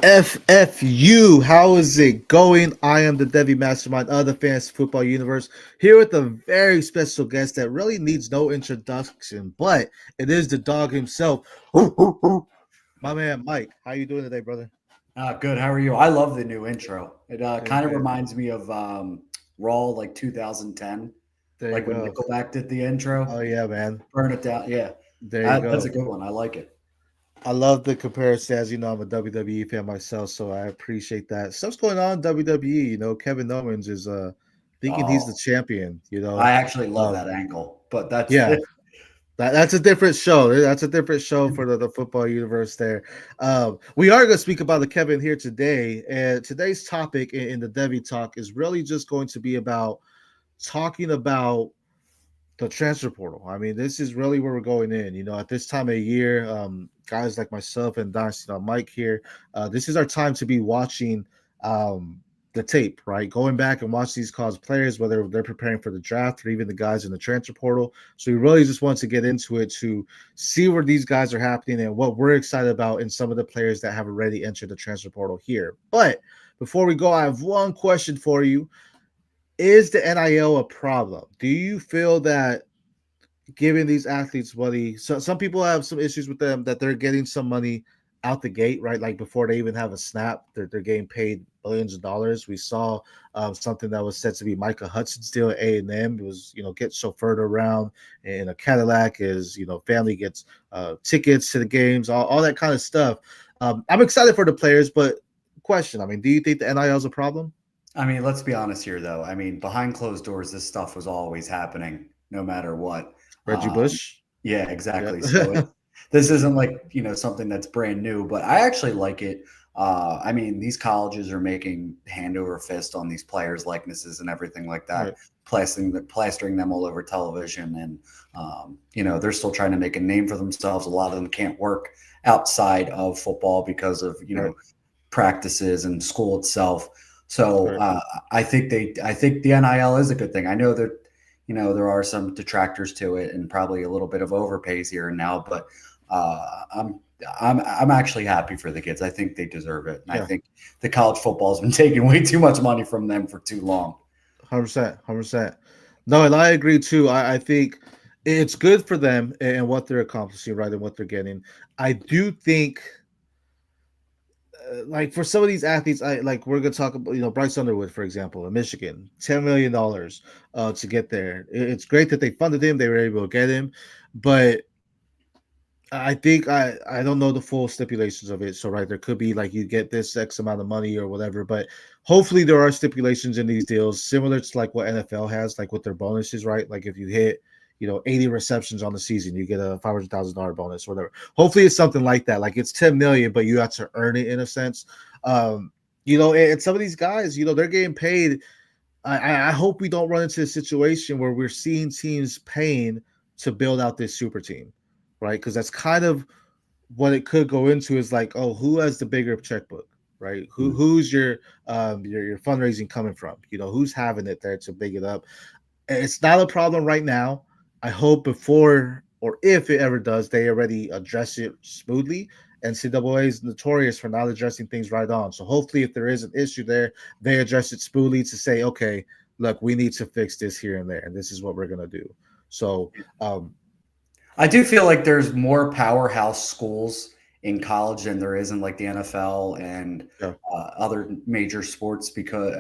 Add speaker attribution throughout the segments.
Speaker 1: FFU, how is it going? I am the Devy Mastermind of the Fantasy Football Universe, here with a very special guest that really needs no introduction, but it is the dog himself. My man, Mike. How you doing today, brother?
Speaker 2: Good. How are you? I love the new intro. It
Speaker 1: Hey,
Speaker 2: kind of
Speaker 1: man.
Speaker 2: reminds me of Raw, like 2010,
Speaker 1: There you
Speaker 2: like when
Speaker 1: go.
Speaker 2: Nickelback did the intro.
Speaker 1: Oh, yeah, man.
Speaker 2: Burn it down. Yeah,
Speaker 1: There you
Speaker 2: that's
Speaker 1: go.
Speaker 2: a good one. I like it.
Speaker 1: I love the comparison. As you know, I'm a WWE fan myself, so I appreciate that. Stuff's going on in WWE. Kevin Owens is thinking he's the
Speaker 2: Oh,
Speaker 1: champion.
Speaker 2: I actually love
Speaker 1: Um,
Speaker 2: that angle, but that's
Speaker 1: yeah, that's a different show. That's a different show for the football universe there. We are going to speak about the Kevin here today. And today's topic in the Devi Talk is really just going to be about talking about the transfer portal. I mean, this is really where we're going in. At this time of year, guys like myself and Dynasty Mike here, this is our time to be watching the tape, right? Going back and watch these college players, whether they're preparing for the draft or even the guys in the transfer portal. So we really just want to get into it to see where these guys are happening and what we're excited about in some of the players that have already entered the transfer portal here. But before we go, I have one question for you. Is the NIL a problem? Do you feel that giving these athletes money, so some people have some issues with them that they're getting some money out the gate, right? Like before they even have a snap, they're getting paid billions of dollars. We saw something that was said to be Micah Hudson's deal at A&M. It was, get chauffeured around in a Cadillac. Family gets tickets to the games, all that kind of stuff. I'm excited for the players, but question, I mean, do you think the NIL is a problem?
Speaker 2: I mean, let's be honest here, though. I mean, behind closed doors, this stuff was always happening, no matter what.
Speaker 1: Reggie
Speaker 2: Um,
Speaker 1: Bush?
Speaker 2: yeah,
Speaker 1: Yeah.
Speaker 2: exactly. So this isn't like something that's brand new, but I actually like it. I mean, these colleges are making hand over fist on these players' likenesses and everything like that,
Speaker 1: Right.
Speaker 2: plastering them all over television, and they're still trying to make a name for themselves. A lot of them can't work outside of football because of
Speaker 1: Right.
Speaker 2: practices and school itself. So
Speaker 1: Right.
Speaker 2: I think the NIL is a good thing. I know that there are some detractors to it and probably a little bit of overpays here and now, but I'm actually happy for the kids. I think they deserve it, and I
Speaker 1: Yeah.
Speaker 2: think the college football has been taking way too much money from them for too long.
Speaker 1: 100%, 100%. No, and I agree too. I think it's good for them and what they're accomplishing, right, and what they're getting. I do think, like for some of these athletes, I like we're gonna talk about, Bryce Underwood, for example, in Michigan, $10 million to get there. It's great that they funded him; they were able to get him, but I think I don't know the full stipulations of it. So right, there could be like you get this X amount of money or whatever, but hopefully there are stipulations in these deals similar to like what NFL has, like with their bonuses, right? Like if you hit 80 receptions on the season, you get a $500,000 bonus or whatever. Hopefully it's something like that. Like it's 10 million, but you have to earn it in a sense. And some of these guys, they're getting paid. I hope we don't run into a situation where we're seeing teams paying to build out this super team, right? Because that's kind of what it could go into is like, oh, who has the bigger checkbook, right? Who's your fundraising coming from? Who's having it there to big it up? It's not a problem right now. I hope before or if it ever does, they already address it smoothly. NCAA is notorious for not addressing things right on. So hopefully, if there is an issue there, they address it smoothly to say, okay, look, we need to fix this here and there, and this is what we're gonna do. So,
Speaker 2: I do feel like there's more powerhouse schools in college than there is in like the NFL and
Speaker 1: yeah,
Speaker 2: other major sports because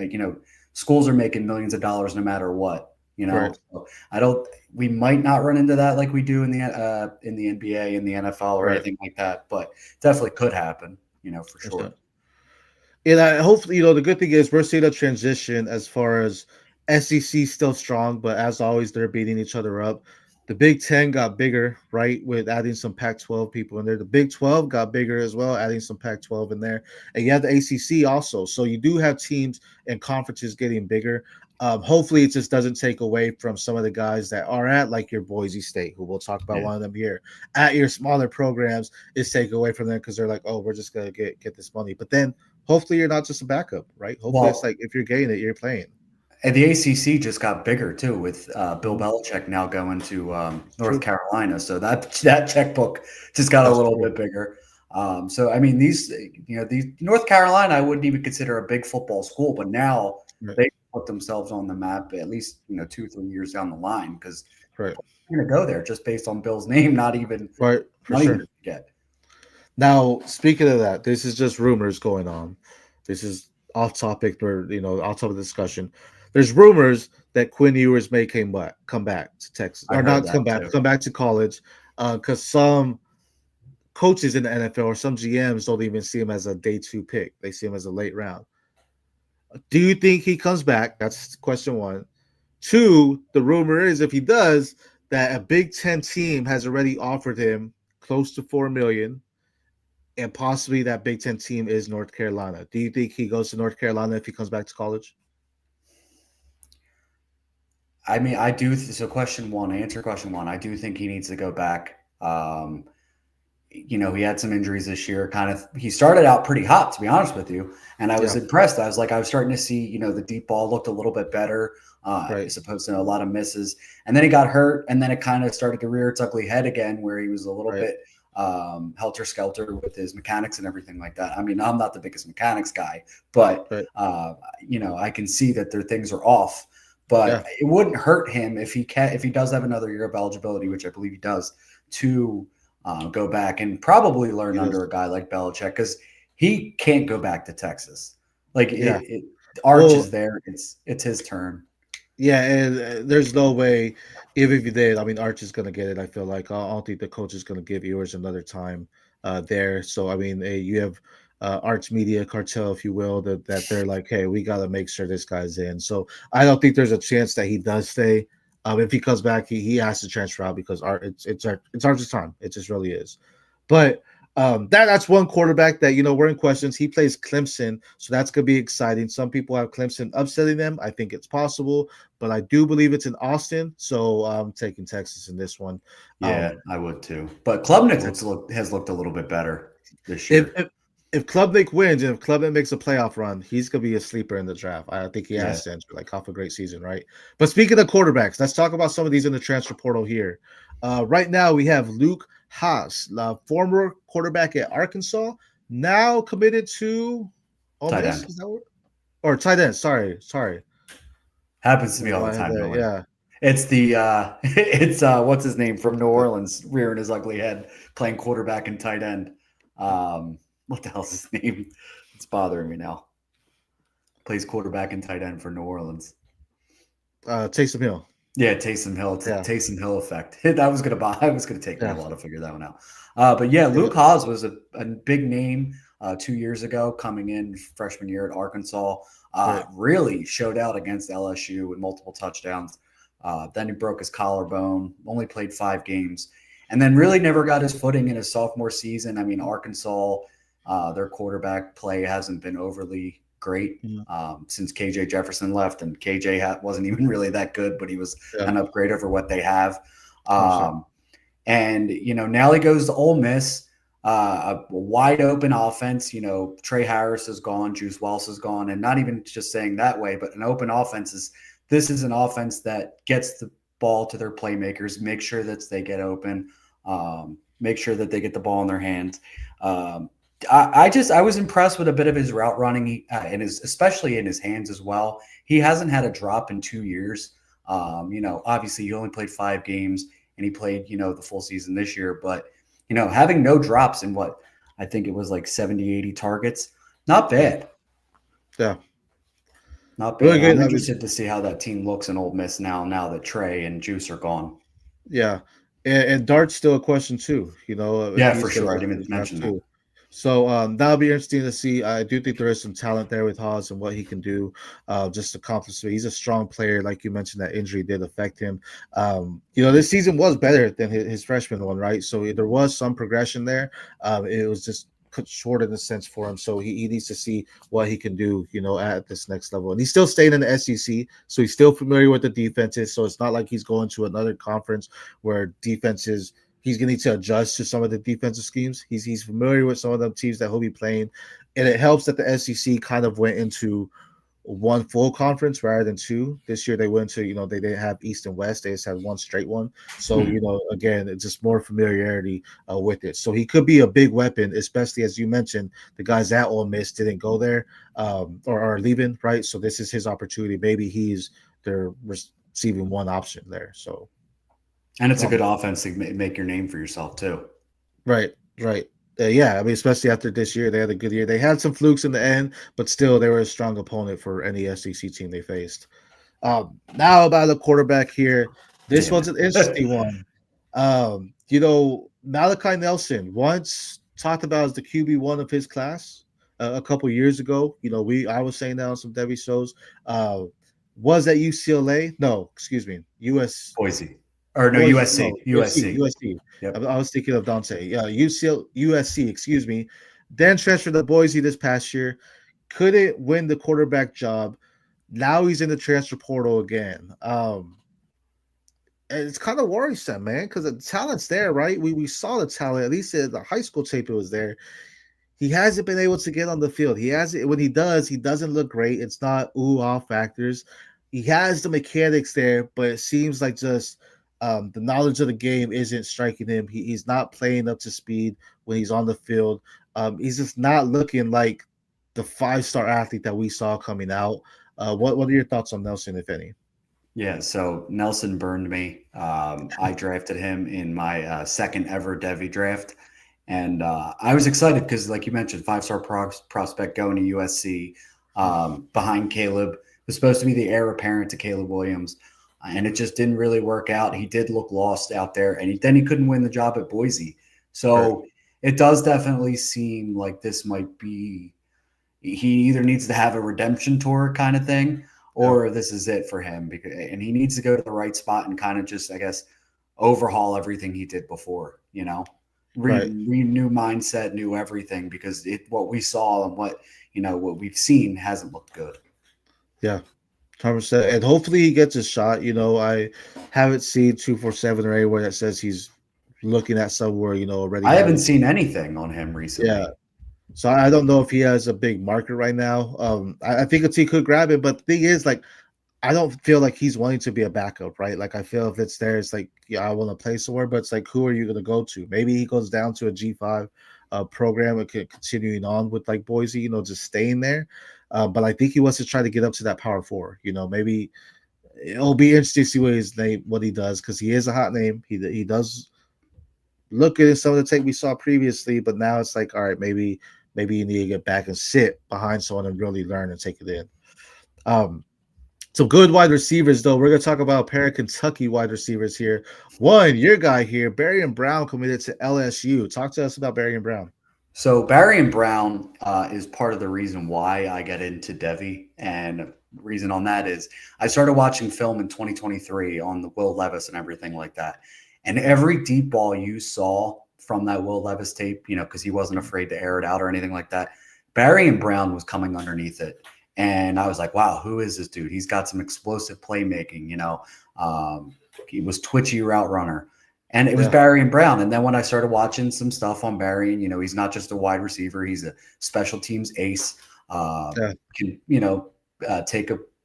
Speaker 2: schools are making millions of dollars no matter what.
Speaker 1: right.
Speaker 2: So I don't. We might not run into that like we do in the NBA and the NFL or
Speaker 1: Right.
Speaker 2: anything like that, but definitely could happen. For sure.
Speaker 1: And hopefully, the good thing is we're seeing a transition as far as SEC still strong, but as always, they're beating each other up. The Big Ten got bigger, right, with adding some Pac-12 people in there. The Big 12 got bigger as well, adding some Pac-12 in there. And you have the ACC also. So you do have teams and conferences getting bigger. Hopefully, it just doesn't take away from some of the guys that are at like your Boise State, who we'll talk about
Speaker 2: Yeah.
Speaker 1: one of them here. At your smaller programs, is take away from them because they're like, oh, we're just gonna get this money. But then hopefully you're not just a backup, right? Hopefully it's
Speaker 2: Well,
Speaker 1: like if you're getting it, you're playing.
Speaker 2: and the ACC just got bigger too, with Bill
Speaker 1: Mhm.
Speaker 2: Belichick now going to North
Speaker 1: True.
Speaker 2: Carolina. So that checkbook just got a
Speaker 1: That's
Speaker 2: little
Speaker 1: true.
Speaker 2: bit bigger. So I mean, these North Carolina, I wouldn't even consider a big football school, but now
Speaker 1: Right.
Speaker 2: they put themselves on the map at least 2-3 years down the line because
Speaker 1: Right.
Speaker 2: they're going to go there just based on Bill's name,
Speaker 1: Right. For
Speaker 2: not even
Speaker 1: sure.
Speaker 2: to get.
Speaker 1: Now, speaking of that, this is just rumors going on. This is off topic for off topic discussion. There's rumors that Quinn Ewers may come back to Texas,
Speaker 2: I
Speaker 1: or
Speaker 2: heard
Speaker 1: not
Speaker 2: that too.
Speaker 1: come back to college, because some coaches in the NFL or some GMs don't even see him as a day 2 pick. They see him as a late round. Do you think he comes back? That's question one. Two, the rumor is if he does, that a Big Ten team has already offered him close to $4 million, and possibly that Big Ten team is North Carolina. Do you think he goes to North Carolina if he comes back to college?
Speaker 2: I mean, I do. So, answer question one. I do think he needs to go back. He had some injuries this year. He started out pretty hot, to be honest with you, and I was
Speaker 1: Yeah.
Speaker 2: impressed. I was starting to see, the deep ball looked a little bit better,
Speaker 1: Right.
Speaker 2: as opposed to a lot of misses. And then he got hurt, and then it kind of started to rear its ugly head again, where he was a little
Speaker 1: Right.
Speaker 2: bit helter skelter with his mechanics and everything like that. I mean, I'm not the biggest mechanics guy, but
Speaker 1: Right.
Speaker 2: I can see that their things are off. But
Speaker 1: Yeah.
Speaker 2: it wouldn't hurt him if he does have another year of eligibility, which I believe he does, to go back and probably learn
Speaker 1: He
Speaker 2: under
Speaker 1: does.
Speaker 2: a guy like Belichick, because he can't go back to Texas. Like
Speaker 1: Yeah.
Speaker 2: Arch
Speaker 1: Well,
Speaker 2: is there. It's his turn.
Speaker 1: yeah, and there's no way, even if you did, I mean, Arch is going to get it. I feel like I don't think the coach is going to give Ewers another time there. So, I mean, you have Arch Media Cartel, if you will, that they're like, hey, we got to make sure this guy's in. So, I don't think there's a chance that he does stay. If he comes back, he has to transfer out because it's Arch's time. It just really is. But that's one quarterback that we're in questions. He plays Clemson, so that's gonna be exciting. Some people have Clemson upsetting them. I think it's possible, but I do believe it's in Austin, so I'm taking Texas in this one.
Speaker 2: Yeah, I would too. But Klubnik has looked a little bit better this year.
Speaker 1: If Klubnik wins and if Klubnik makes a playoff run, he's gonna be a sleeper in the draft. I think he has to enter off a great season, right? But speaking of quarterbacks, let's talk about some of these in the transfer portal here. Right now, we have Luke Haas, former quarterback at Arkansas, now committed to Ole
Speaker 2: Tight
Speaker 1: Miss.
Speaker 2: end.
Speaker 1: Is that or tight end? Sorry.
Speaker 2: Happens to me all the time.
Speaker 1: Yeah.
Speaker 2: It's what's his name from New Orleans rearing his ugly head playing quarterback and tight end. What the hell's his name? It's bothering me now. Plays quarterback and tight end for New Orleans.
Speaker 1: Taysom Hill.
Speaker 2: Yeah, Taysom Hill. It's a Taysom Hill effect. I was gonna take me a while to figure that one out. But yeah, Luke Haas was a big name 2 years ago, coming in freshman year at Arkansas. Really showed out against LSU with multiple touchdowns. Then he broke his collarbone, only played 5 games, and then really never got his footing in his sophomore season. I mean, Arkansas, their quarterback play hasn't been overly great since KJ Jefferson left, and KJ wasn't even really that good, but he was an upgrade over what they have. And now he goes to Ole Miss, a wide open offense. Trey Harris is gone, Juice Wells is gone, and not even just saying that way, but an open offense this is an offense that gets the ball to their playmakers, make sure that they get open, make sure that they get the ball in their hands. I was impressed with a bit of his route running, and especially in his hands as well. He hasn't had a drop in 2 years. Obviously he only played 5 games, and he played the full season this year. But having no drops in what I think it was like 70, 80 targets, not bad.
Speaker 1: Yeah,
Speaker 2: not bad. Really good. I'm interested to see how that team looks in Ole Miss now that Trey and Juice are gone.
Speaker 1: Yeah, and Dart's still a question too.
Speaker 2: Yeah, for sure. I didn't mention that.
Speaker 1: So that'll be interesting to see. I do think there is some talent there with Haas and what he can do just to accomplish it. He's a strong player. Like you mentioned, that injury did affect him. This season was better than his freshman one, right? So there was some progression there. It was just cut short in a sense for him. So he needs to see what he can do, at this next level. And he's still staying in the SEC, so he's still familiar with the defenses. So it's not like he's going to another conference where defenses – he's going to need to adjust to some of the defensive schemes. He's familiar with some of the teams that he'll be playing. And it helps that the SEC kind of went into one full conference rather than two. This year they went to, they didn't have East and West. They just had one straight one. So,
Speaker 2: Hmm.
Speaker 1: again, it's just more familiarity with it. So he could be a big weapon, especially as you mentioned, the guys at Ole Miss didn't go there or are leaving, right? So this is his opportunity. Maybe they're receiving one option there. So,
Speaker 2: And it's a
Speaker 1: um,
Speaker 2: good offense to make your name for yourself too.
Speaker 1: right, right. Yeah, I mean, especially after this year, they had a good year. They had some flukes in the end, but still, they were a strong opponent for any SEC team they faced. Now about the quarterback here. This
Speaker 2: Damn
Speaker 1: one's an
Speaker 2: it.
Speaker 1: interesting one. Malachi Nelson once talked about as the QB1 of his class a couple years ago. I was saying that on some Devy shows. Uh, was at UCLA? No, excuse me, US.
Speaker 2: Boise. Or no,
Speaker 1: Was no
Speaker 2: USC.
Speaker 1: USC,
Speaker 2: USC.
Speaker 1: USC. I,
Speaker 2: Yep.
Speaker 1: I was thinking of Dante. Yeah, USC. Excuse me. Then transferred to Boise this past year. Couldn't win the quarterback job. Now he's in the transfer portal again. And it's kind of worrisome, man, because the talent's there, right? We saw the talent. At least the high school tape it was there. He hasn't been able to get on the field. He hasn't. When he does, he doesn't look great. It's not ooh ah factors. He has the mechanics there, but it seems like just the knowledge of the game isn't striking him. He's not playing up to speed when he's on the field. He's just not looking like the 5-star athlete that we saw coming out. What are your thoughts on Nelson, if any?
Speaker 2: Yeah, so Nelson burned me. I drafted him in my second ever Devy draft. And I was excited because, like you mentioned, five-star prospect going to USC behind Caleb. Was supposed to be the heir apparent to Caleb Williams. And it just didn't really work out. He did look lost out there. And then he couldn't win the job at Boise.
Speaker 1: Right.
Speaker 2: So it does definitely seem like this might be – he either needs to have a redemption tour kind of thing,
Speaker 1: Yeah.
Speaker 2: or this is it for him. And he needs to go to the right spot and kind of just, I guess, overhaul everything he did before,
Speaker 1: Right.
Speaker 2: new mindset, new everything, because what we saw and what we've seen hasn't looked good.
Speaker 1: Yeah. 100%. And hopefully he gets a shot. I haven't seen 247 or anywhere that says he's looking at somewhere, already
Speaker 2: I haven't
Speaker 1: having.
Speaker 2: seen anything on him
Speaker 1: Yeah.
Speaker 2: recently.
Speaker 1: So I don't know if he has a big market right now. I think a team could grab it, but the thing is, like, I don't feel like he's wanting to be a backup, right? Like, I feel if it's there, it's like, yeah, I want to play somewhere, but it's like, who are you going to go to? Maybe he goes down to a G5 program and continuing on with like Boise, just staying there. But I think he wants to try to get up to that power four. Maybe it'll be interesting to see what he does, because he is a hot name. He does look good in some of the tape we saw previously, but now it's like, all right, maybe you need to get back and sit behind someone and really learn and take it in. Some good wide receivers, though. We're going to talk about a pair of Kentucky wide receivers here. One, your guy here, Barry Brown, committed to LSU. Talk to us about Barry Brown.
Speaker 2: So Barry and Brown is part of the reason why I get into Devy, and reason on that is I started watching film in 2023 on the Will Levis and everything like that, and every deep ball you saw from that Will Levis tape, because he wasn't afraid to air it out or anything like that, Barry and Brown was coming underneath it, and I was like, wow, who is this dude? He's got some explosive playmaking, he was twitchy route runner. And it was
Speaker 1: Yeah.
Speaker 2: Barry and Brown. And then when I started watching some stuff on Barry, and, he's not just a wide receiver, he's a special teams ace.
Speaker 1: Yeah.
Speaker 2: Can,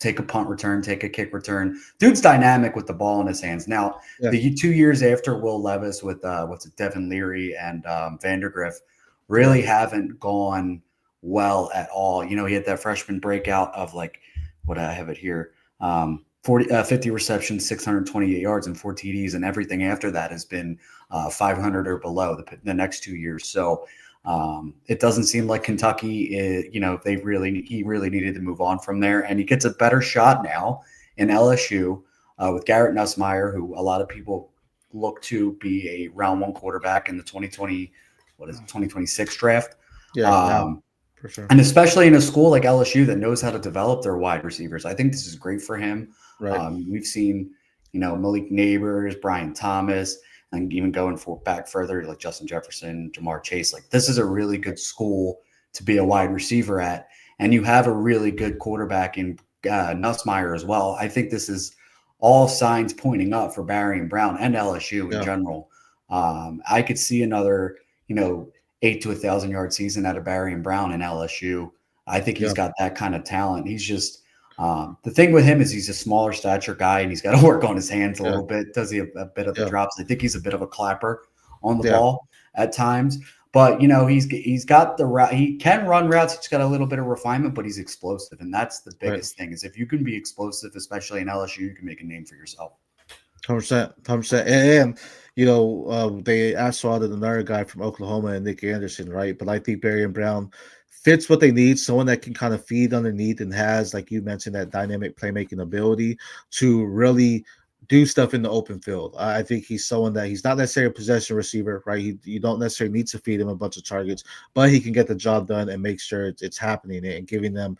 Speaker 2: take a punt return, take a kick return. Dude's dynamic with the ball in his hands. Now,
Speaker 1: Yeah.
Speaker 2: the 2 years after Will Levis with Devin Leary and Vandergriff really haven't gone well at all. He had that freshman breakout of like what I have it here. 50 receptions, 628 yards, and 4 TDs, and everything after that has been 500 or below the next 2 years. So it doesn't seem like Kentucky, he really needed to move on from there, and he gets a better shot now in LSU with Garrett Nussmeier, who a lot of people look to be a round one quarterback in the 2026 draft.
Speaker 1: Yeah. For sure.
Speaker 2: And especially in a school like LSU that knows how to develop their wide receivers. I think this is great for him.
Speaker 1: Right.
Speaker 2: We've seen, Malik Neighbors, Brian Thomas, and even going back further, like Justin Jefferson, Jamar Chase. Like, this is a really good school to be a wide receiver at. And you have a really good quarterback in Nussmeier as well. I think this is all signs pointing up for Barry and Brown and LSU in general. I could see another, 8 to 1,000 yard season out of Barry and Brown in LSU. I think he's got that kind of talent. He's just The thing with him is he's a smaller stature guy and he's got to work on his hands a
Speaker 1: Yeah,
Speaker 2: little bit. Does he have a bit of the
Speaker 1: yeah,
Speaker 2: drops? I think he's a bit of a clapper on the
Speaker 1: yeah.
Speaker 2: ball at times. But he's got the route. He can run routes. He's got a little bit of refinement, but he's explosive, and that's the
Speaker 1: Right.
Speaker 2: biggest thing. Is if you can be explosive, especially in LSU, you can make a name for yourself.
Speaker 1: 100%, 100%. And you know, they also added another guy from Oklahoma and Nick Anderson, right? But I think Barry and Brown fits what they need. Someone that can kind of feed underneath and has, like you mentioned, that dynamic playmaking ability to really do stuff in the open field. I think he's someone that he's not necessarily a possession receiver, right? You don't necessarily need to feed him a bunch of targets, but he can get the job done and make sure it's happening and giving them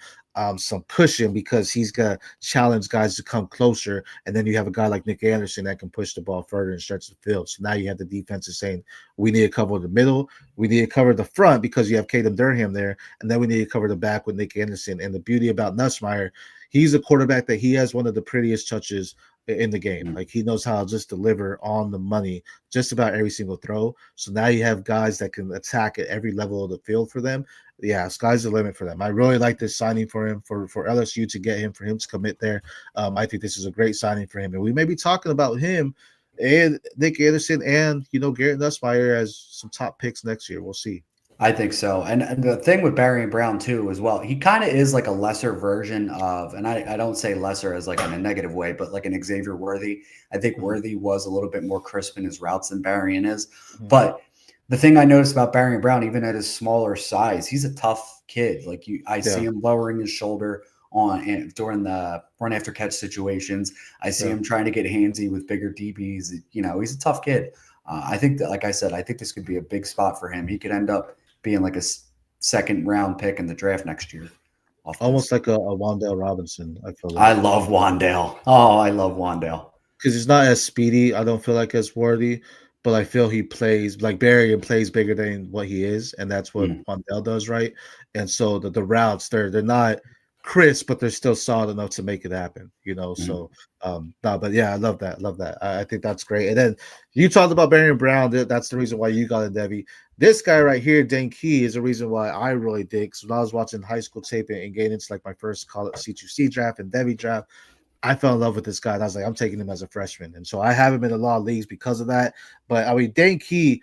Speaker 1: some cushion because he's gonna challenge guys to come closer. And then you have a guy like Nick Anderson that can push the ball further and stretch the field. So now you have the defenses saying we need to cover the middle, we need to cover the front because you have Caden Durham there, and then we need to cover the back with Nick Anderson. And the beauty about Nussmeier, he's a quarterback that he has one of the prettiest touches in the game. Like he knows how to just deliver on the money just about every single throw. So now you have guys that can attack at every level of the field for them. Yeah, sky's the limit for them. I really like this signing for him, for LSU to get him, for him to commit there. I think this is a great signing for him, and we may be talking about him and Nick Anderson and Garrett Nussmeier as some top picks next year. We'll see.
Speaker 2: I think so. And the thing with Barry and Brown too, as well, he kind of is like a lesser version of, and I don't say lesser as like in a negative way, but like an Xavier Worthy. I think
Speaker 1: Mhm.
Speaker 2: Worthy was a little bit more crisp in his routes than Barry is.
Speaker 1: Mhm.
Speaker 2: But the thing I noticed about Barry and Brown, even at his smaller size, he's a tough kid. Like I see
Speaker 1: Yeah,
Speaker 2: him lowering his shoulder during the run after catch situations. I see
Speaker 1: yeah.
Speaker 2: him trying to get handsy with bigger DBs. He's a tough kid. I think that, like I said, I think this could be a big spot for him. He could end up being like a second round pick in the draft next year off this.
Speaker 1: Almost like a Wandale Robinson, I feel
Speaker 2: I
Speaker 1: like.
Speaker 2: love Wandale. Oh, I love Wandale.
Speaker 1: Because he's not as speedy. I don't feel like as worthy, but I feel he plays like Barry and plays bigger than what he is, and that's what
Speaker 2: Mm,
Speaker 1: Mondale does, right? And so the routes they're not crisp, but they're still solid enough to make it happen,
Speaker 2: mm.
Speaker 1: So no, but yeah, I love that, love that. I think that's great. And then you talked about Barry and Brown. That's the reason why you got it, Debbie. This guy right here, Dan Key, is the reason why I really dig. So when I was watching high school tape and getting into like my first college C2C draft and Debbie draft, I fell in love with this guy. And I was like, I'm taking him as a freshman. And so I have him in a lot of leagues because of that. But I mean, Dane Key,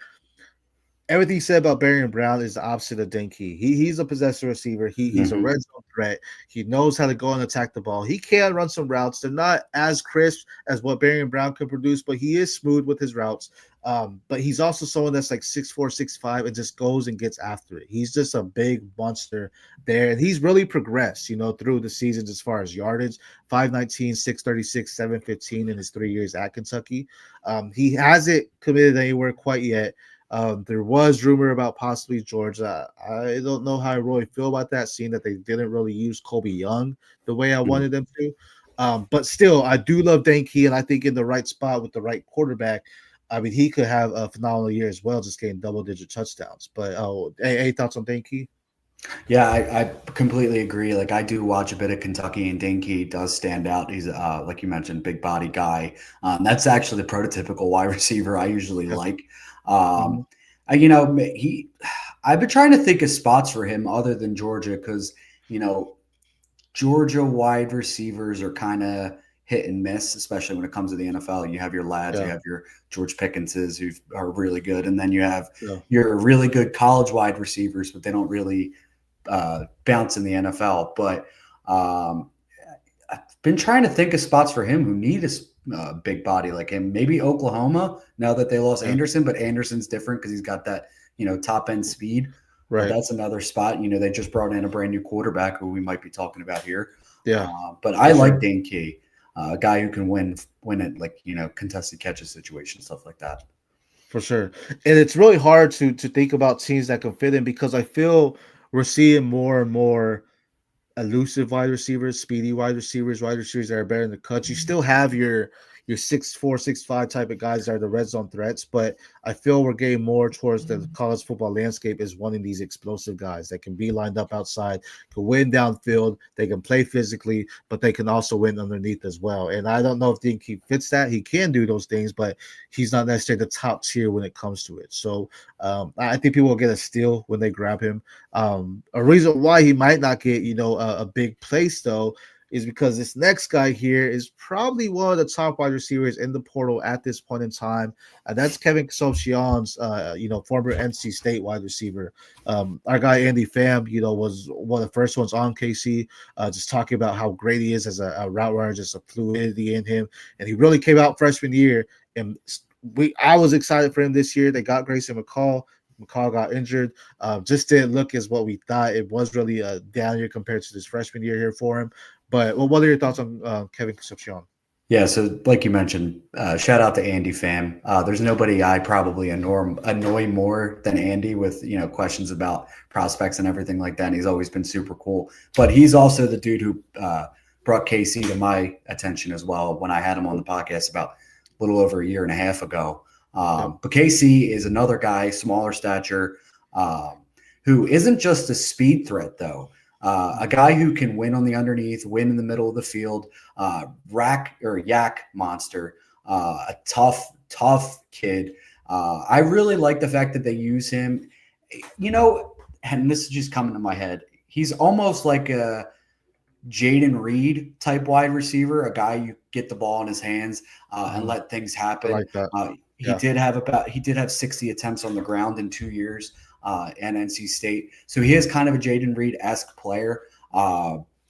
Speaker 1: everything he said about Barry and Brown is the opposite of Dinky. He's a possessor receiver. He's a
Speaker 2: Hmm.
Speaker 1: red zone threat. He knows how to go and attack the ball. He can run some routes. They're not as crisp as what Barry and Brown can produce, but he is smooth with his routes. But he's also someone that's like 6'4", 6'5", and just goes and gets after it. He's just a big monster there. And he's really progressed, through the seasons as far as yardage. 5'19", 6'36", 7'15" in his 3 years at Kentucky. He hasn't committed anywhere quite yet. There was rumor about possibly Georgia. I don't know how I really feel about that, seeing that they didn't really use Kobe Young the way I
Speaker 2: Hmm.
Speaker 1: wanted them to. But still, I do love Danke, and I think in the right spot with the right quarterback, I mean, he could have a phenomenal year as well, just getting double-digit touchdowns. But any thoughts on Danke?
Speaker 2: Yeah, I completely agree. Like I do watch a bit of Kentucky, and Dinky does stand out. He's like you mentioned, big body guy. That's actually the prototypical wide receiver I usually
Speaker 1: Yeah.
Speaker 2: like.
Speaker 1: Mm-hmm.
Speaker 2: Um, he. I've been trying to think of spots for him other than Georgia because you know Georgia wide receivers are kind of hit and miss, especially when it comes to the NFL. You have your lads, you
Speaker 1: Yeah,
Speaker 2: have your George Pickenses who are really good, and then you have
Speaker 1: yeah,
Speaker 2: your really good college wide receivers, but they don't really bounce in the NFL. But um, I've been trying to think of spots for him who need a big body like him. Maybe Oklahoma now that they lost
Speaker 1: yeah.
Speaker 2: Anderson, but Anderson's different because he's got that top end speed. But
Speaker 1: Right.
Speaker 2: that's another spot. They just brought in a brand new quarterback who we might be talking about here.
Speaker 1: Yeah,
Speaker 2: But
Speaker 1: for
Speaker 2: I like
Speaker 1: sure.
Speaker 2: Dane Key, a guy who can win it like contested catches situation stuff like that.
Speaker 1: For sure. And it's really hard to think about teams that can fit in because I feel we're seeing more and more elusive wide receivers, speedy wide receivers that are better in the cuts. You still have your 6'4", 6'5" type of guys that are the red zone threats, but I feel we're getting more towards the college football landscape is wanting these explosive guys that can be lined up outside, can win downfield, they can play physically, but they can also win underneath as well. And I don't know if he fits that. He can do those things, but he's not necessarily the top tier when it comes to it. So I think people will get a steal when they grab him. A reason why he might not get, a big place though, is because this next guy here is probably one of the top wide receivers in the portal at this point in time. And that's Kevin Concepcion's, former NC State wide receiver. Our guy Andy Pham, was one of the first ones on KC, just talking about how great he is as a route runner, just a fluidity in him, and he really came out freshman year. And I was excited for him this year. They got Grayson McCall. McCall got injured. Just didn't look as what we thought. It was really a down year compared to this freshman year here for him. But what are your thoughts on Kevin Concepcion?
Speaker 2: Yeah, so like you mentioned, shout out to Andy Pham. There's nobody I probably annoy more than Andy with questions about prospects and everything like that. And he's always been super cool. But he's also the dude who brought KC to my attention as well when I had him on the podcast about a little over a year and a half ago. But KC is another guy, smaller stature, who isn't just a speed threat, though. A guy who can win on the underneath, win in the middle of the field, yak monster, a tough kid. I really like the fact that they use him, and this is just coming to my head. He's almost like a Jaden Reed type wide receiver, a guy you get the ball in his hands and let things happen.
Speaker 1: I like that.
Speaker 2: He did have 60 attempts on the ground in 2 years and NC State. So he is kind of a Jaden Reed-esque player,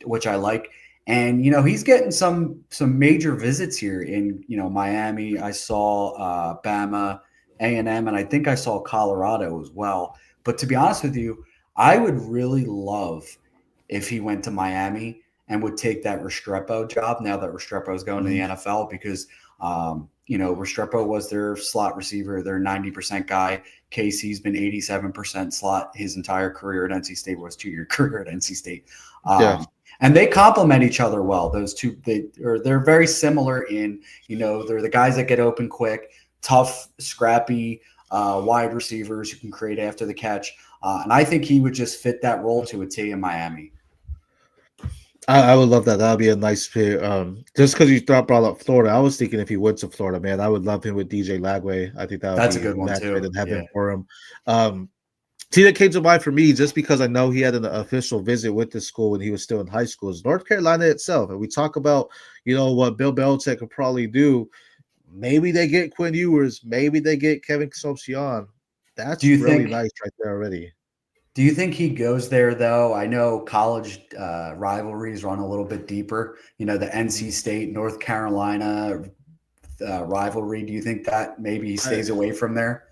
Speaker 2: which I like. And, he's getting some major visits here in, Miami. I saw Bama, A&M, and I think I saw Colorado as well. But to be honest with you, I would really love if he went to Miami and would take that Restrepo job now that Restrepo is going to the NFL because Restrepo was their slot receiver, their 90% guy. Casey's been 87% slot his entire career at NC State, was 2-year career at NC State. And they complement each other well. Those two, they're very similar in, they're the guys that get open quick, tough, scrappy wide receivers who can create after the catch. And I think he would just fit that role to a T in Miami.
Speaker 1: I would love that. That would be a nice pick. Just because you brought up Florida, I was thinking if he went to Florida, man, I would love him with DJ Lagway. I think that's a
Speaker 2: good one too.
Speaker 1: And heaven for him. Team that came to mind for me, just because I know he had an official visit with the school when he was still in high school, is North Carolina itself. And we talk about, what Bill Belichick could probably do. Maybe they get Quinn Ewers. Maybe they get Kevin Concepcion. That's really nice right there already.
Speaker 2: Do you think he goes there, though? I know college rivalries run a little bit deeper. The NC State, North Carolina rivalry. Do you think that maybe he stays away from there?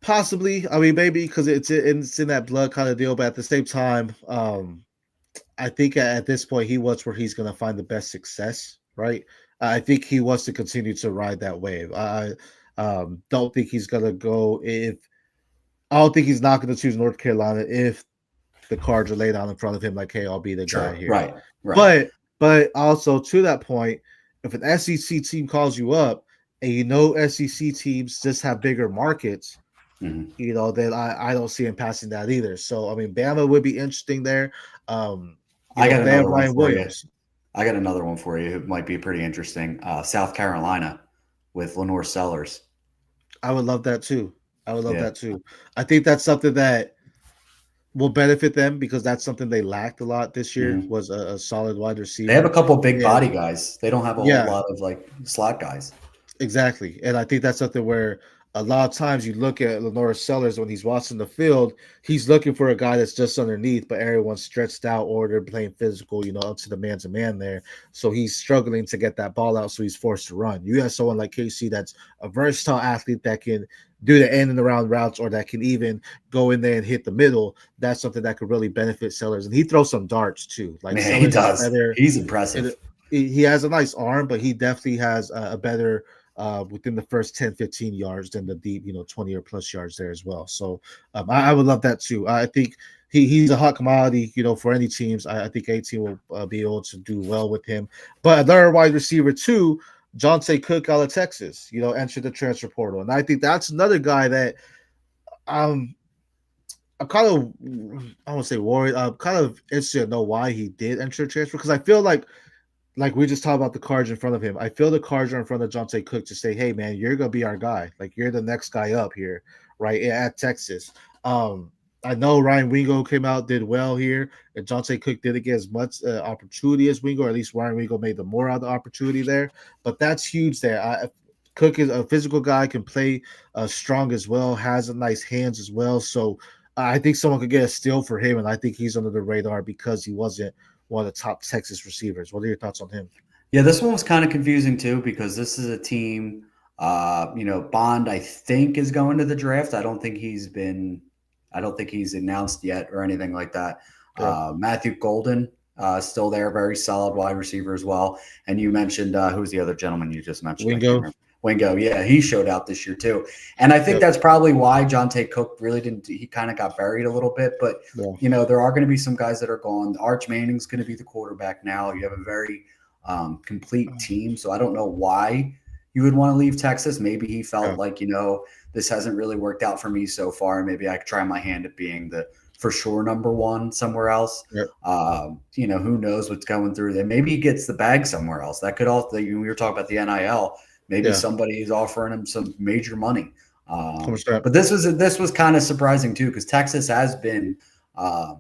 Speaker 1: Possibly. I mean, maybe because it's in that blood kind of deal. But at the same time, I think at this point he wants where he's going to find the best success, right? I think he wants to continue to ride that wave. I don't think he's going to go I don't think he's not going to choose North Carolina if the cards are laid out in front of him, like, hey, I'll be the guy here.
Speaker 2: Right.
Speaker 1: But also to that point, if an SEC team calls you up and SEC teams just have bigger markets, then I don't see him passing that either. So, I mean, Bama would be interesting there.
Speaker 2: I got another one for you. It might be pretty interesting. South Carolina with Lenore Sellers.
Speaker 1: I would love that too. I think that's something that will benefit them because that's something they lacked a lot this year was a solid wide receiver.
Speaker 2: They have a couple of big body guys. They don't have a whole lot of slot guys.
Speaker 1: Exactly. And I think that's something where a lot of times you look at Lenore Sellers when he's watching the field, he's looking for a guy that's just underneath, but everyone's stretched out or they're playing physical, up to the man there. So he's struggling to get that ball out, so he's forced to run. You have someone like KC that's a versatile athlete that can do the in and around routes or that can even go in there and hit the middle. That's something that could really benefit Sellers. And he throws some darts too.
Speaker 2: He does. He's impressive.
Speaker 1: He has a nice arm, but he definitely has a better within the first 10, 15 yards than the deep, 20 or plus yards there as well. So I would love that too. I think he's a hot commodity, for any teams. I think a team will be able to do well with him. But another wide receiver too, Jonte Cook out of Texas, entered the transfer portal. And I think that's another guy that I'm kind of, I won't say worried. I'm kind of interested to know why he did enter the transfer because I feel like we just talked about the cards in front of him. I feel the cards are in front of Jonte Cook to say, hey, man, you're going to be our guy. Like, you're the next guy up here, right, at Texas. I know Ryan Wingo came out, did well here, and Jonte Cook didn't get as much opportunity as Wingo, or at least Ryan Wingo made the more out of the opportunity there. But that's huge there. Cook is a physical guy, can play strong as well, has a nice hands as well. So I think someone could get a steal for him, and I think he's under the radar because he wasn't one of the top Texas receivers. What are your thoughts on him?
Speaker 2: Yeah, this one was kind of confusing too because this is a team. Bond, I think, is going to the draft. I don't think he's announced yet or anything like that.
Speaker 1: Yeah,
Speaker 2: Matthew Golden, still there, very solid wide receiver as well. And you mentioned who's the other gentleman you just mentioned? I can't
Speaker 1: Wingo.
Speaker 2: remember. Wingo, yeah, he showed out this year too. And I think
Speaker 1: Yep.
Speaker 2: that's probably why Jonte Cook really didn't. He kind of got buried a little bit. But
Speaker 1: Yeah.
Speaker 2: there are going to be some guys that are gone. Arch Manning's going to be the quarterback now. You have a very complete team. So I don't know why you would want to leave Texas. Maybe he felt
Speaker 1: Yeah.
Speaker 2: like, this hasn't really worked out for me so far. Maybe I could try my hand at being the for sure number one somewhere else.
Speaker 1: Yep.
Speaker 2: Who knows what's going through there. Maybe he gets the bag somewhere else. That could also, we were talking about the NIL. Maybe
Speaker 1: Yeah.
Speaker 2: somebody is offering him some major money.
Speaker 1: 100%.
Speaker 2: But this was kind of surprising too, because Texas has been a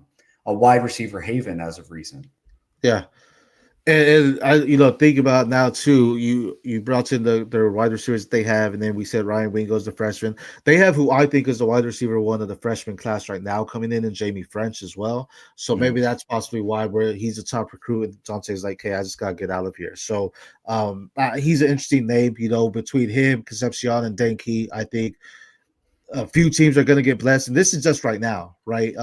Speaker 2: wide receiver haven as of recent.
Speaker 1: Yeah. And I, think about now too. You brought in the wide receivers that they have, and then we said Ryan Wingo's the freshman. They have who I think is the wide receiver one of the freshman class right now coming in, and Jamie French as well. So maybe
Speaker 2: Mm.
Speaker 1: that's possibly why he's a top recruit, and Dante's like, hey, I just gotta get out of here. So he's an interesting name, between him, Concepcion, and Denke. I think a few teams are going to get blessed, and this is just right now, right?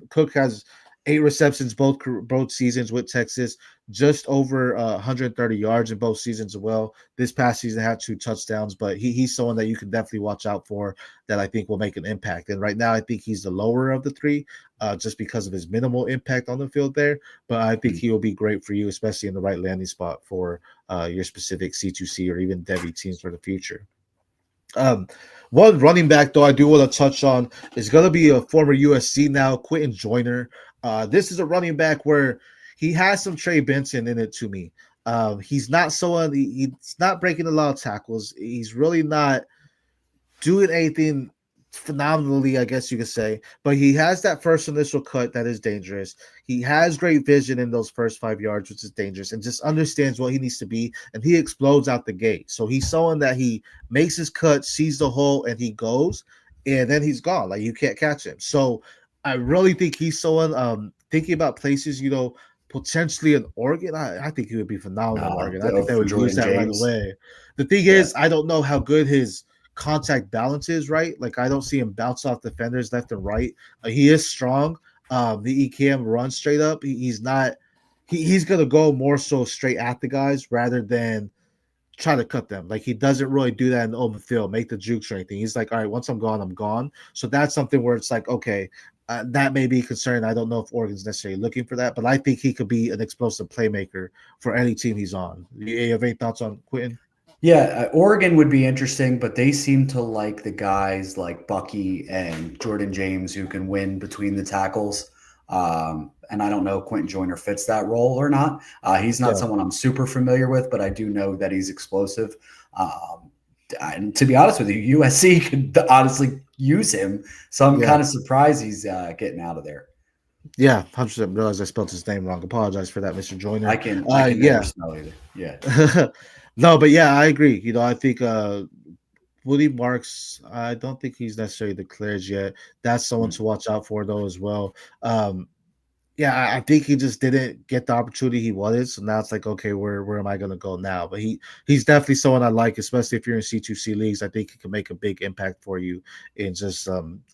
Speaker 1: Cook has 8 receptions both seasons with Texas, just over 130 yards in both seasons as well. This past season had 2 touchdowns, but he's someone that you can definitely watch out for that I think will make an impact. And right now, I think he's the lower of the three, just because of his minimal impact on the field there. But I think he will be great for you, especially in the right landing spot for your specific C2C or even Devy teams for the future. Um, One running back though I do want to touch on is going to be a former USC now, Quentin Joyner. This is a running back where he has some Trey Benson in it to me. He's not someone he's not breaking a lot of tackles. He's really not doing anything phenomenally, I guess you could say, but he has that first initial cut that is dangerous. He has great vision in those first 5 yards, which is dangerous, and just understands what he needs to be, and he explodes out the gate. So he's someone that he makes his cut, sees the hole, and he goes, and then he's gone. Like you can't catch him. So I really think he's someone thinking about places, potentially in Oregon. I think he would be phenomenal in Oregon. I think they
Speaker 2: For
Speaker 1: would use
Speaker 2: Jordan
Speaker 1: that right
Speaker 2: James.
Speaker 1: away. The thing
Speaker 2: Yeah.
Speaker 1: is, I don't know how good his contact balance is, right? Like I don't see him bounce off defenders left and right. He is strong. He can run straight up. He's not. He's gonna go more so straight at the guys rather than try to cut them. Like he doesn't really do that in the open field, make the jukes or anything. He's like, all right, once I'm gone, I'm gone. So that's something where it's like, okay, that may be a concern. I don't know if Oregon's necessarily looking for that, but I think he could be an explosive playmaker for any team he's on. You have any thoughts on Quentin?
Speaker 2: Yeah, Oregon would be interesting, but they seem to like the guys like Bucky and Jordan James who can win between the tackles. And I don't know if Quentin Joyner fits that role or not. He's not
Speaker 1: Yeah,
Speaker 2: someone I'm super familiar with, but I do know that he's explosive. And to be honest with you, USC could honestly use him. So I'm
Speaker 1: yeah.
Speaker 2: kind of surprised he's getting out of there.
Speaker 1: Yeah, 100% realized I spelled his name wrong. Apologize for that, Mr.
Speaker 2: I
Speaker 1: Joyner.
Speaker 2: can never
Speaker 1: Yeah.
Speaker 2: smell either. Yeah.
Speaker 1: No, but yeah, I agree. I think Woody Marks, I don't think he's necessarily declared yet. That's someone
Speaker 2: Mm.
Speaker 1: to watch out for though as well. Yeah, I think he just didn't get the opportunity he wanted. So now it's like, okay, where am I gonna go now? But he's definitely someone I like, especially if you're in C2C leagues. I think he can make a big impact for you in just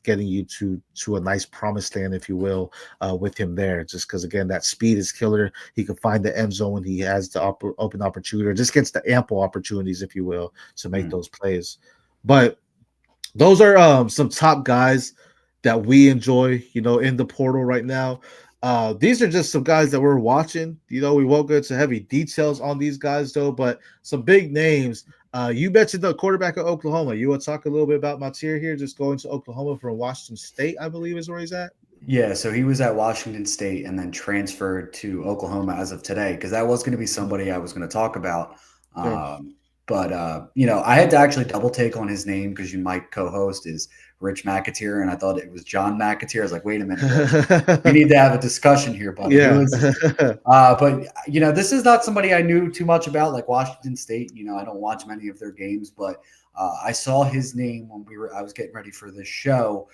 Speaker 1: getting you to a nice promised land, if you will, with him there. Just because again, that speed is killer. He can find the end zone when he has the open opportunity, or just gets the ample opportunities, if you will, to make
Speaker 2: Mm.
Speaker 1: those plays. But those are some top guys that we enjoy, in the portal right now. These are just some guys that we're watching. We won't go into heavy details on these guys though, but some big names. You mentioned the quarterback of Oklahoma. You want to talk a little bit about Mateer here, just going to Oklahoma from Washington State, I believe is where he's at.
Speaker 2: Yeah, so he was at Washington State and then transferred to Oklahoma as of today, because that was going to be somebody I was going to talk about.
Speaker 1: Sure.
Speaker 2: But I had to actually double take on his name because my co-host is Rich McAteer, and I thought it was John McAteer. I was like, wait a minute, Rich, we need to have a discussion here, buddy. Who
Speaker 1: Yeah.
Speaker 2: is this? But this is not somebody I knew too much about, like Washington State. I don't watch many of their games, but I saw his name when I was getting ready for this show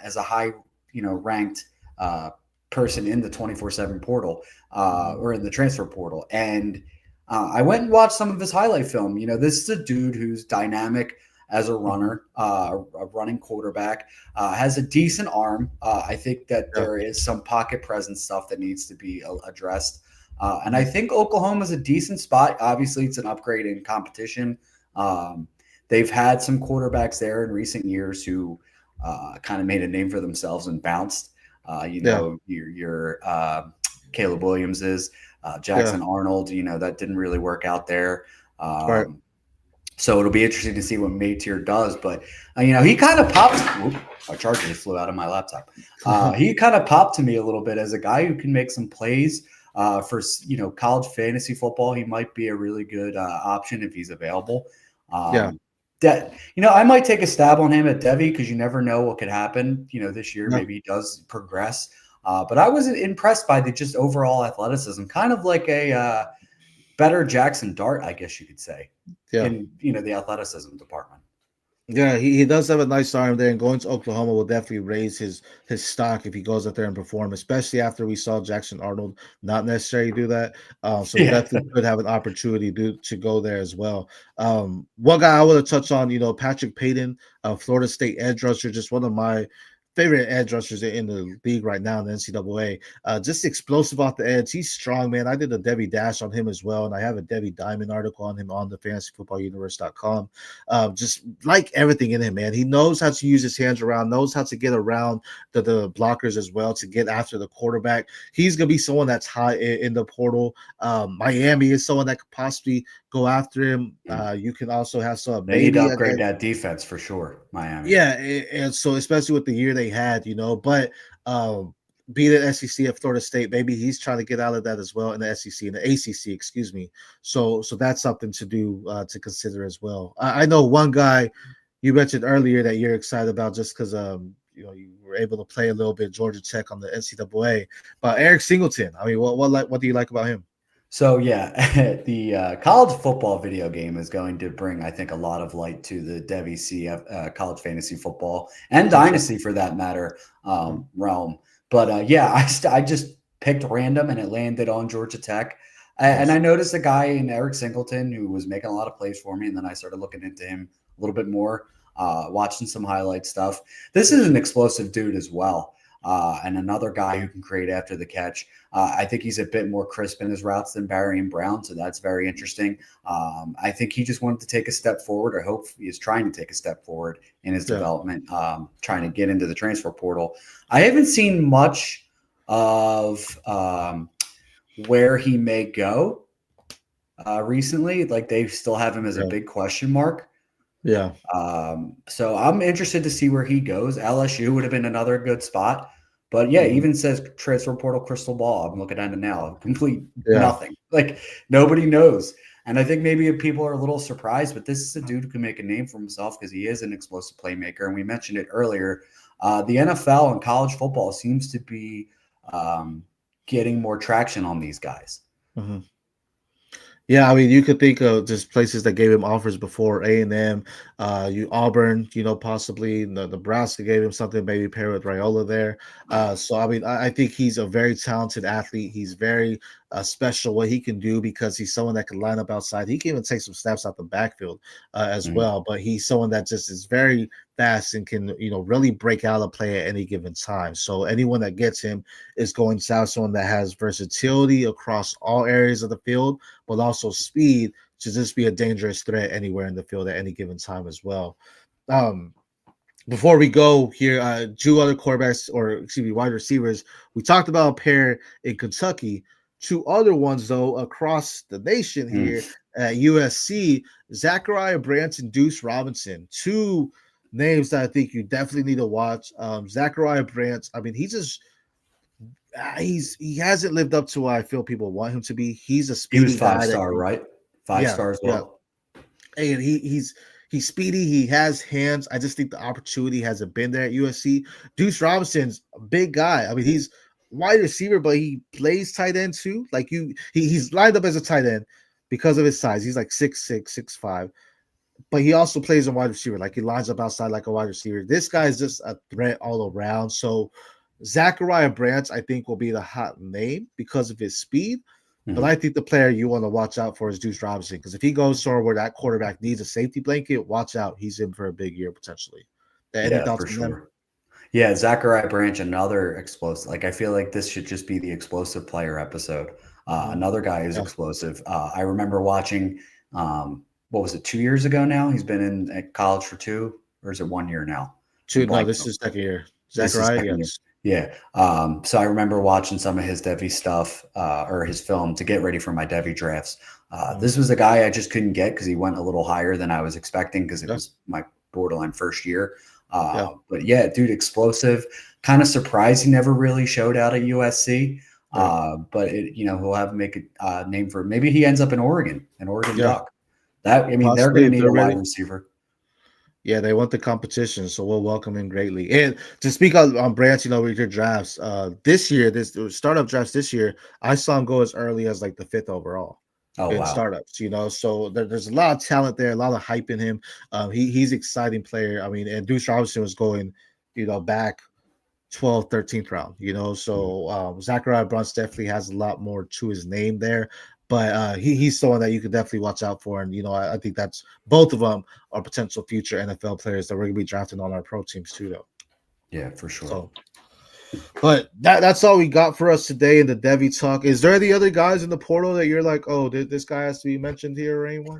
Speaker 2: as a high, ranked person in the 24/7 portal or in the transfer portal, and I went and watched some of his highlight film. This is a dude who's dynamic as a runner, a running quarterback, has a decent arm. I think that there is some pocket presence stuff that needs to be addressed. And I think Oklahoma is a decent spot. Obviously, it's an upgrade in competition. They've had some quarterbacks there in recent years who kind of made a name for themselves and bounced. Your Caleb Williams is. Jackson Arnold, that didn't really work out there.
Speaker 1: Right.
Speaker 2: So it'll be interesting to see what Mateer does. But, he kind of pops. My charger just flew out of my laptop. He kind of popped to me a little bit as a guy who can make some plays for, college fantasy football. He might be a really good option if he's available. I might take a stab on him at Devy because you never know what could happen. This year maybe he does progress. But I was impressed by the just overall athleticism, kind of like a better Jackson Dart, I guess you could say, in the athleticism department.
Speaker 1: Yeah, he does have a nice arm there, and going to Oklahoma will definitely raise his stock if he goes out there and perform, especially after we saw Jackson Arnold not necessarily do that. Definitely could have an opportunity to go there as well. One guy I want to touch on, Patrick Payton, Florida State edge rusher, just one of my favorite edge rushers in the league right now in the NCAA. Just explosive off the edge. He's strong, man. I did a Devy Dash on him as well, and I have a Devy Diamond article on him on the fantasyfootballuniverse.com. Just like everything in him, man. He knows how to use his hands around, knows how to get around the blockers as well to get after the quarterback. He's going to be someone that's high in the portal. Miami is someone that could possibly go after him. You can also have some.
Speaker 2: They need to upgrade that defense for sure, Miami.
Speaker 1: Yeah, and so especially with the year they had, but being an SEC at Florida State, maybe he's trying to get out of that as well in the SEC, in the ACC, excuse me. So that's something to do to consider as well. I know one guy you mentioned earlier that you're excited about just because you were able to play a little bit Georgia Tech on the NCAA, but Eric Singleton. I mean, what do you like about him?
Speaker 2: So, the college football video game is going to bring, I think, a lot of light to the DevC college fantasy football and Dynasty, for that matter, realm. But, I just picked random, and it landed on Georgia Tech. And I noticed a guy in Eric Singleton who was making a lot of plays for me, and then I started looking into him a little bit more, watching some highlight stuff. This is an explosive dude as well. And another guy who can create after the catch. I think he's a bit more crisp in his routes than Barry and Brown, so that's very interesting. I think he just wanted to take a step forward, or hope he is trying to take a step forward in his development, trying to get into the transfer portal. I haven't seen much of where he may go recently. Like, they still have him as a big question mark.
Speaker 1: Yeah.
Speaker 2: So I'm interested to see where he goes. LSU would have been another good spot. But even says transfer portal crystal ball. I'm looking at it now. Complete nothing. Like, nobody knows. And I think maybe people are a little surprised, but this is a dude who can make a name for himself because he is an explosive playmaker. And we mentioned it earlier. The NFL and college football seems to be getting more traction on these guys.
Speaker 1: Mm-hmm. Yeah, I mean, you could think of just places that gave him offers before, A&M, Auburn, possibly Nebraska gave him something, maybe pair with Raiola there. So, I mean, I think he's a very talented athlete. He's very special what he can do because he's someone that can line up outside. He can even take some snaps out the backfield as well, but he's someone that just is very fast and can, really break out a play at any given time. So anyone that gets him is going to have someone that has versatility across all areas of the field, but also speed to just be a dangerous threat anywhere in the field at any given time as well. Before we go here, two other quarterbacks, wide receivers. We talked about a pair in Kentucky. Two other ones, though, across the nation here at USC, Zachariah Brandt and Deuce Robinson. Two names that I think you definitely need to watch. Zachariah Brandt, I mean, he hasn't lived up to what I feel people want him to be. He's a speedy guy.
Speaker 2: He was 5-star, right? 5 stars.
Speaker 1: Yeah. And he's speedy. He has hands. I just think the opportunity hasn't been there at USC. Deuce Robinson's a big guy. I mean, he's wide receiver, but he plays tight end too. Like he's lined up as a tight end because of his size. He's like 6'6", 6'5". But he also plays a wide receiver. Like he lines up outside like a wide receiver. This guy is just a threat all around. So Zachariah Branch, I think, will be the hot name because of his speed. But I think the player you want to watch out for is Deuce Robinson, because if he goes somewhere where that quarterback needs a safety blanket, watch out. He's in for a big year potentially. Any
Speaker 2: Yeah,
Speaker 1: thoughts
Speaker 2: for
Speaker 1: on them?
Speaker 2: sure. Yeah, Zachariah Branch, another explosive. Like I feel like this should just be the explosive player episode. Another guy who's
Speaker 1: Yeah,
Speaker 2: explosive. I remember watching. What was it? 2 years ago now. He's been in at college for two, or is it 1 year now? I'm
Speaker 1: two. No,
Speaker 2: blanking.
Speaker 1: this is second year.
Speaker 2: This is
Speaker 1: Zachariah,
Speaker 2: second year.
Speaker 1: yes.
Speaker 2: Yeah. So I remember watching some of his Devy stuff or his film to get ready for my Devy drafts. This was a guy I just couldn't get because he went a little higher than I was expecting because it
Speaker 1: Yeah,
Speaker 2: was my borderline first year.
Speaker 1: yeah,
Speaker 2: But yeah, dude, explosive. Kind of surprised he never really showed out at USC.
Speaker 1: right.
Speaker 2: But he'll have to make a name for. Maybe he ends up in Oregon, an Oregon
Speaker 1: Yeah,
Speaker 2: Duck. That I mean, they're
Speaker 1: possibly
Speaker 2: going to
Speaker 1: if
Speaker 2: need
Speaker 1: they're
Speaker 2: a wide
Speaker 1: ready.
Speaker 2: receiver.
Speaker 1: Yeah, they want the competition, so we'll welcome him greatly. And to speak on Branch, with your drafts, this year, this startup drafts this year, I saw him go as early as like the fifth overall
Speaker 2: Oh
Speaker 1: in
Speaker 2: wow.
Speaker 1: startups. So there's a lot of talent there, a lot of hype in him. He's exciting player. I mean, and Deuce Robinson was going, back 12th, 13th round, So Zachariah Brunts definitely has a lot more to his name there. But he's someone that you could definitely watch out for. And, I think that's both of them are potential future NFL players that we're going to be drafting on our pro teams too, though.
Speaker 2: Yeah, for sure.
Speaker 1: So, but that's all we got for us today in the Devy talk. Is there any other guys in the portal that you're like, oh, this guy has to be mentioned here or anyone?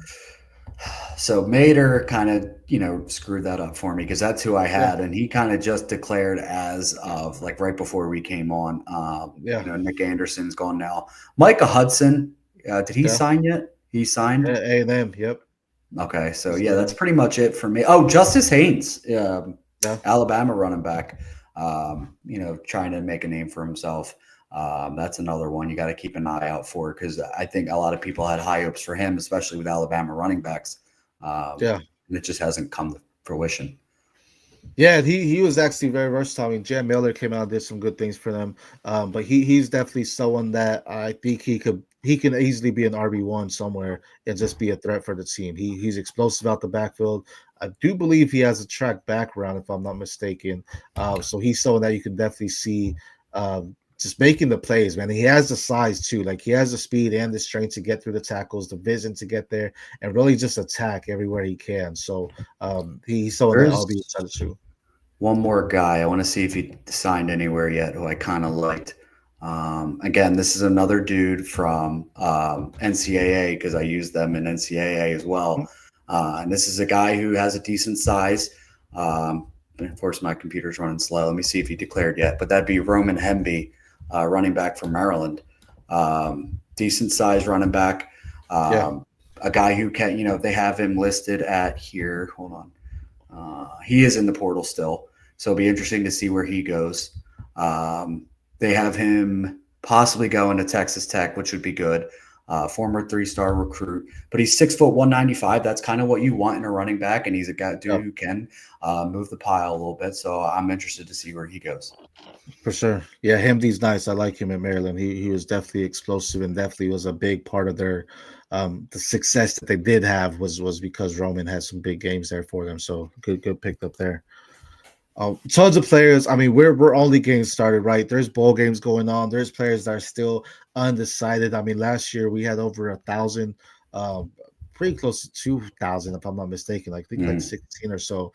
Speaker 2: So Mater kind of, screwed that up for me because that's who I
Speaker 1: Yeah,
Speaker 2: had, and he kind of just declared as of like right before we came on.
Speaker 1: yeah,
Speaker 2: Nick Anderson's gone now. Micah Hudson, did he
Speaker 1: yeah.
Speaker 2: sign yet? He signed.
Speaker 1: A&M, yep.
Speaker 2: Okay, so
Speaker 1: He's
Speaker 2: yeah,
Speaker 1: there.
Speaker 2: that's pretty much it for me. Oh, Justice Haynes,
Speaker 1: Yeah,
Speaker 2: Alabama running back. Trying to make a name for himself. That's another one you got to keep an eye out for because I think a lot of people had high hopes for him, especially with Alabama running backs.
Speaker 1: yeah.
Speaker 2: And it just hasn't come to fruition.
Speaker 1: Yeah, he was actually very versatile. I mean, Jam Miller came out and did some good things for them. But he's definitely someone that I think he can easily be an RB1 somewhere and just be a threat for the team. He's explosive out the backfield. I do believe he has a track background, if I'm not mistaken. So he's someone that you can definitely see just making the plays, man. He has the size too. Like he has the speed and the strength to get through the tackles, the vision to get there, and really just attack everywhere he can. So he's someone that I'll be
Speaker 2: There's
Speaker 1: excited to.
Speaker 2: one more guy. I want to see if he signed anywhere yet who I kind of liked. Again, this is another dude from NCAA because I use them in NCAA as well. And this is a guy who has a decent size. Of course, my computer's running slow. Let me see if he declared yet. But that'd be Roman Hemby, running back from Maryland. Decent size running back.
Speaker 1: Yeah,
Speaker 2: A guy who can, they have him listed at here. Hold on. He is in the portal still. So it'll be interesting to see where he goes. They have him possibly going to Texas Tech, which would be good. Former 3-star recruit, but he's 6', 195. That's kind of what you want in a running back, and he's a guy dude
Speaker 1: yeah,
Speaker 2: who can move the pile a little bit. So I'm interested to see where he goes.
Speaker 1: for sure. Yeah, Hemdy's nice. I like him in Maryland. He was definitely explosive and definitely was a big part of their the success that they did have was because Roman had some big games there for them. So good picked up there. Tons of players. I mean, we're only getting started, right? There's bowl games going on. There's players that are still undecided. I mean, last year we had over 1,000, pretty close to 2,000, if I'm not mistaken. Like I think like
Speaker 2: Mm.
Speaker 1: 16 or so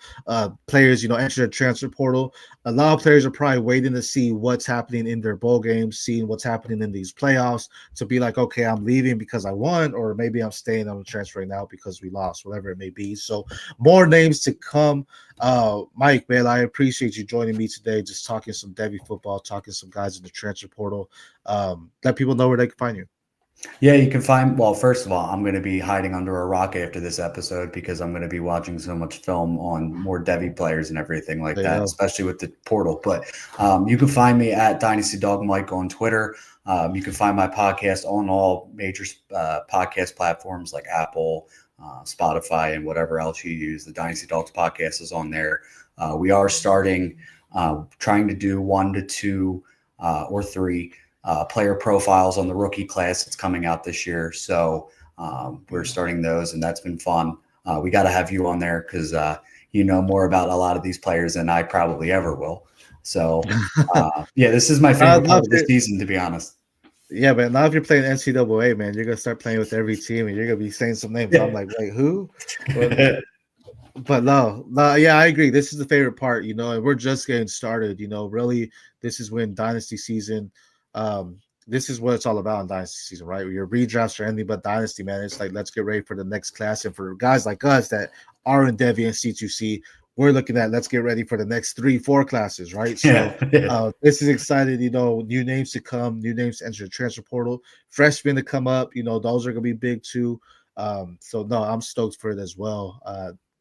Speaker 1: players, enter the transfer portal. A lot of players are probably waiting to see what's happening in their bowl games, seeing what's happening in these playoffs to be like, okay, I'm leaving because I won, or maybe I'm staying, I'm transferring out because we lost, whatever it may be. So more names to come. Mike, man, I appreciate you joining me today, just talking some Devy football, talking some guys in the transfer portal. Let people know where they can find you.
Speaker 2: Yeah, you can find. Well, first of all, I'm going to be hiding under a rock after this episode because I'm going to be watching so much film on more Devy players and everything like
Speaker 1: There you
Speaker 2: that,
Speaker 1: go.
Speaker 2: especially with the portal. But you can find me at Dynasty Dog Mike on Twitter. You can find my podcast on all major podcast platforms like Apple, Spotify and whatever else you use. The Dynasty Dogs podcast is on there. We are starting, trying to do 1 to 2 or 3 player profiles on the rookie class that's coming out this year. So we're starting those, and that's been fun. We got to have you on there because you know more about a lot of these players than I probably ever will. So yeah, this is my favorite part of the season, to be honest.
Speaker 1: Yeah, but now if you're playing NCAA, man, you're gonna start playing with every team, and you're gonna be saying some names. Yeah. I'm like, wait, who? But no, yeah, I agree. This is the favorite part, and we're just getting started. Really, this is when Dynasty season. This is what it's all about in Dynasty season, right? Your redrafts are anything but Dynasty, man. It's like, let's get ready for the next class, and for guys like us that are in Devy and C2C, we're looking at let's get ready for the next 3-4 classes, right? So this is exciting, new names to come, new names to enter the transfer portal, freshmen to come up, those are gonna be big too. So no, I'm stoked for it as well.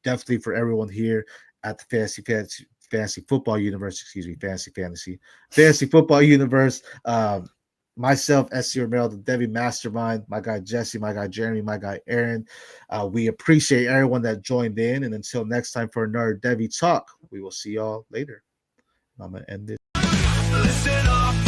Speaker 1: Definitely for everyone here at the Fantasy Football Universe, Fantasy Football Universe. Myself, SC Romero, the Devy Mastermind, my guy Jesse, my guy Jeremy, my guy Aaron. We appreciate everyone that joined in. And until next time for another Devy Talk, we will see y'all later. I'm going to end this. Listen up.